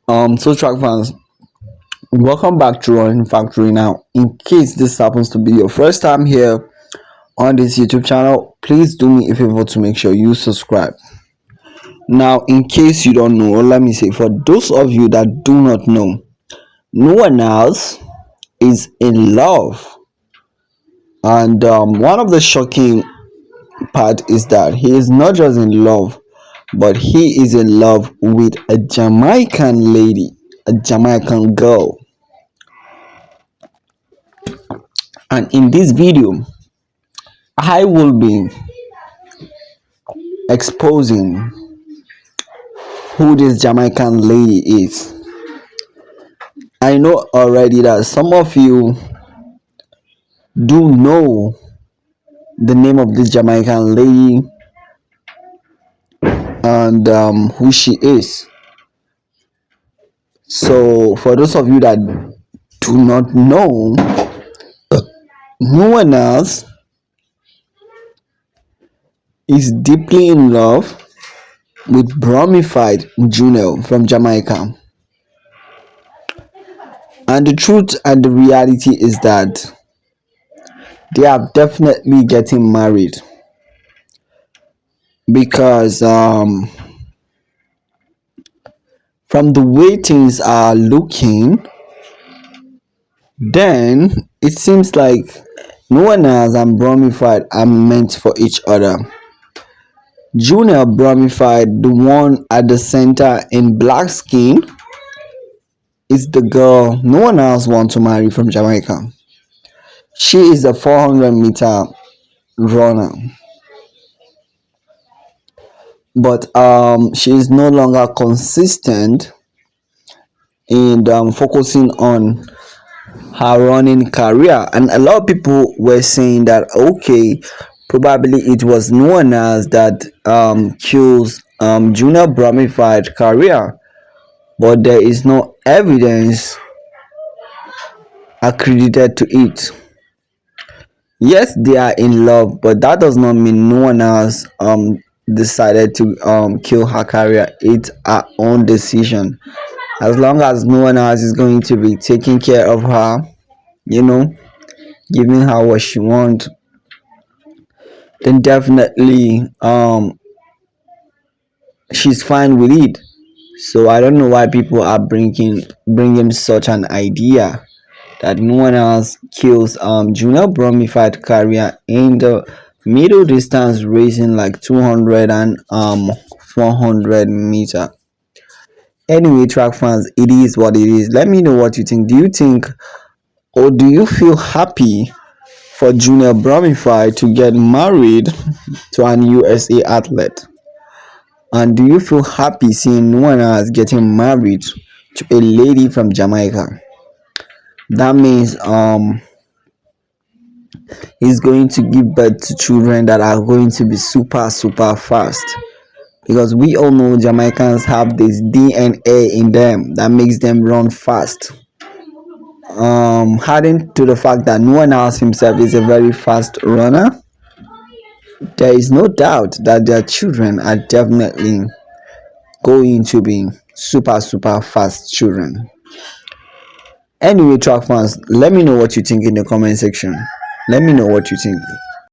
So track fans, welcome back to Running Factory. Now, in case this happens to be your first time here on this YouTube channel, please do me a favor to make sure you subscribe. Now, in case you don't know, or let me say, for those of you that do not know, no one else is in love, and one of the shocking part is that he is not just in love, but he is in love with a Jamaican lady, a Jamaican girl. And in this video, I will be exposing who this Jamaican lady is. I know already that some of you do know the name of this Jamaican lady and who she is. So, for those of you that do not know, no one else is deeply in love with Bromified Junelle from Jamaica. And the truth and the reality is that they are definitely getting married because from the way things are looking, then it seems like no one else and Bromified are meant for each other. Junelle Bromified, the one at the center in black skin, is the girl no one else wants to marry from Jamaica. She is a 400-meter runner, but she is no longer consistent in focusing on her running career. And a lot of people were saying that okay, probably it was no one else that kills Junior Bromified career, but there is no evidence accredited to it. Yes, they are in love, but that does not mean no one else decided to kill her career. It's her own decision. As long as no one else is going to be taking care of her, you know, giving her what she wants, then definitely she's fine with it. So I don't know why people are bringing such an idea that no one else kills Junior Bromified career in the middle distance racing, like 200 and 400-meter. Anyway, track fans, it is what it is. Let me know what you think. Do you think, or do you feel happy for Junior Bromified to get married to an USA athlete? And do you feel happy seeing no one else getting married to a lady from Jamaica? That means he's going to give birth to children that are going to be super fast, because we all know Jamaicans have this DNA in them that makes them run fast. Adding to the fact that no one else himself is a very fast runner, there is no doubt that their children are definitely going to be super fast children. Anyway, track fans, let me know what you think in the comment section. Let me know what you think.